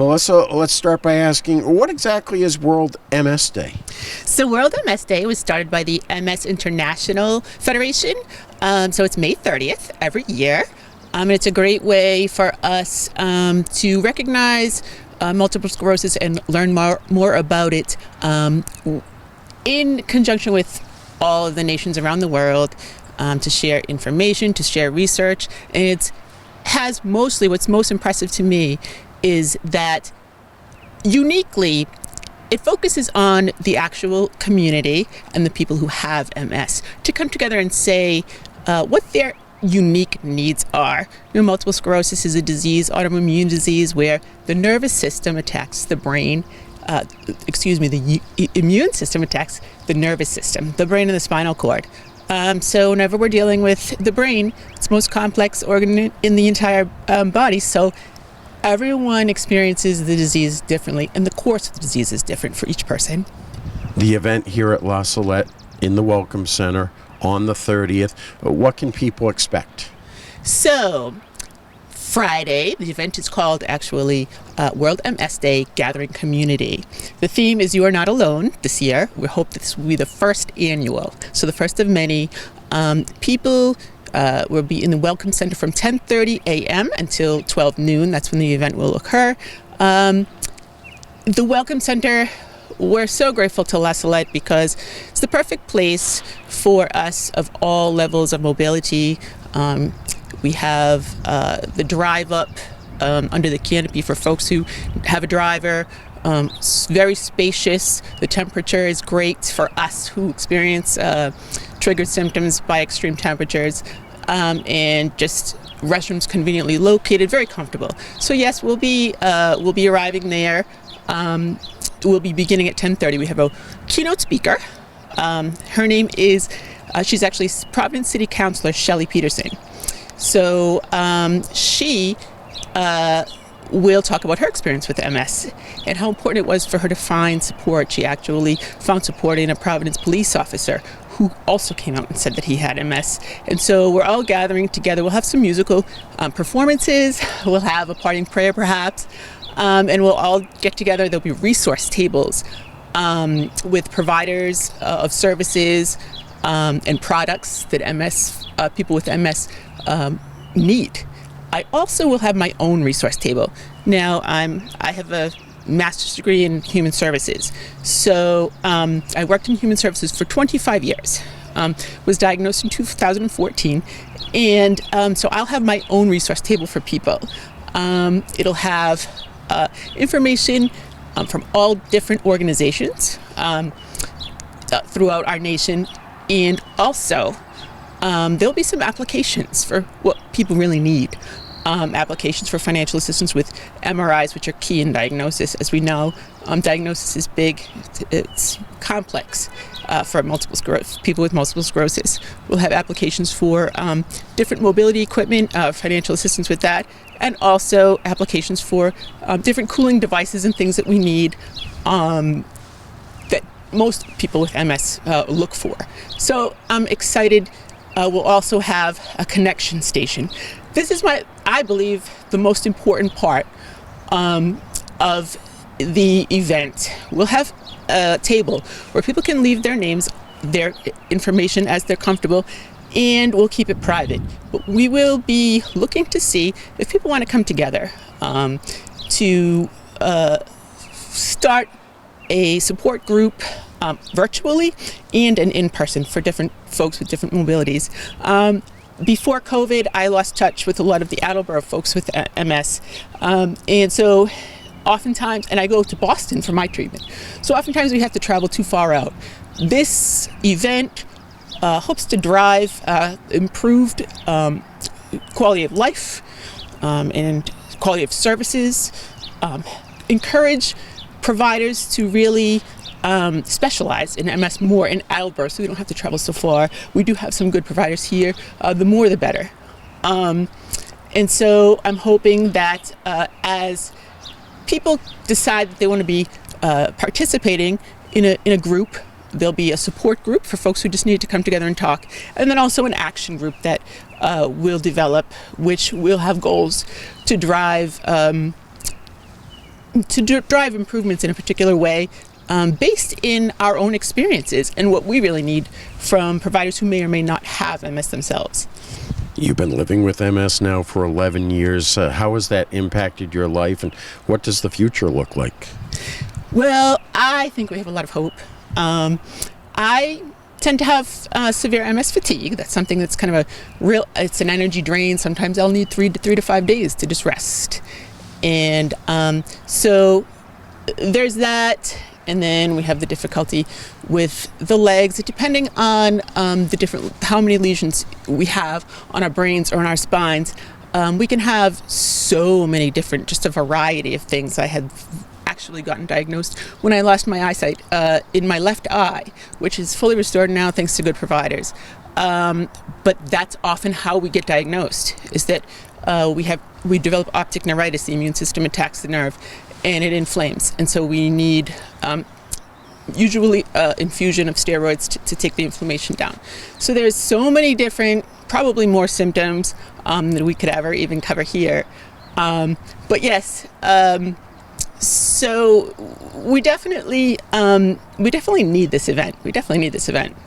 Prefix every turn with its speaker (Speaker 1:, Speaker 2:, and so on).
Speaker 1: Melissa, let's start by asking, what exactly is World MS Day?
Speaker 2: So World MS Day was started by the MS International Federation. So it's May 30th every year. And it's a great way for us to recognize multiple sclerosis and learn more about it in conjunction with all of the nations around the world, to share information, to share research. And it has mostly, what's most impressive to me is that uniquely it focuses on the actual community and the people who have MS to come together and say what their unique needs are. Multiple sclerosis is a disease, autoimmune disease, where the nervous system attacks the brain. The immune system attacks the nervous system, the brain and the spinal cord. So whenever we're dealing with the brain, it's the most complex organ in the entire body. So everyone experiences the disease differently, and the course of the disease is different for each person.
Speaker 1: The event here at LaSalette in the Welcome Center on the 30th, what can people expect?
Speaker 2: So Friday, the event is called actually World MS Day Gathering Community. The theme is You Are Not Alone this year. We hope this will be the first annual, so the first of many. People will be in the Welcome Center from 10:30 a.m. until 12 noon. That's when the event will occur. The Welcome Center, we're so grateful to LaSalette because it's the perfect place for us of all levels of mobility. We have the drive up under the canopy for folks who have a driver. It's very spacious. The temperature is great for us who experience triggered symptoms by extreme temperatures, and just restrooms conveniently located, very comfortable. So yes, we'll be arriving there. We'll be beginning at 10:30. We have a keynote speaker. Her name is, she's actually Providence City Councilor Shelley Peterson. So she will talk about her experience with MS and how important it was for her to find support. She actually found support in a Providence police officer who also came out and said that he had MS. And so we're all gathering together. We'll have some musical performances. We'll have a parting prayer perhaps. And we'll all get together. There'll be resource tables with providers of services and products that people with MS need. I also will have my own resource table. Now, I have a master's degree in human services. So I worked in human services for 25 years, was diagnosed in 2014. And so I'll have my own resource table for people. It'll have information from all different organizations throughout our nation. And also, there'll be some applications for what people really need. Applications for financial assistance with MRIs, which are key in diagnosis. As we know, diagnosis is big, it's complex for people with multiple sclerosis. We'll have applications for different mobility equipment, financial assistance with that, and also applications for different cooling devices and things that we need that most people with MS look for. So I'm excited. We'll also have a connection station. This is I believe, the most important part of the event. We'll have a table where people can leave their names, their information as they're comfortable, and we'll keep it private. But we will be looking to see if people want to come together to start a support group virtually and an in-person for different folks with different mobilities. Before COVID, I lost touch with a lot of the Attleboro folks with MS. And so oftentimes, and I go to Boston for my treatment, so oftentimes we have to travel too far out. This event hopes to drive improved quality of life and quality of services, encourage providers to really specialize in MS more in Attleboro, so we don't have to travel so far. We do have some good providers here. The more, the better. And so I'm hoping that as people decide that they want to be participating in a group, there'll be a support group for folks who just need to come together and talk, and then also an action group that will develop, which will have goals to drive drive improvements in a particular way, based in our own experiences and what we really need from providers who may or may not have MS themselves.
Speaker 1: You've been living with MS now for 11 years. How has that impacted your life, and what does the future look like?
Speaker 2: Well, I think we have a lot of hope. I tend to have severe MS fatigue. That's something that's kind of it's an energy drain. Sometimes I'll need 3 to 5 days to just rest. And so there's that. And then we have the difficulty with the legs, depending on how many lesions we have on our brains or on our spines. We can have so many different, just a variety of things. I had actually gotten diagnosed when I lost my eyesight in my left eye, which is fully restored now thanks to good providers. But that's often how we get diagnosed, is that we develop optic neuritis. The immune system attacks the nerve and it inflames, and so we need usually infusion of steroids to take the inflammation down. So there's so many different, probably more symptoms that we could ever even cover here. But yes, so we definitely need this event. We definitely need this event.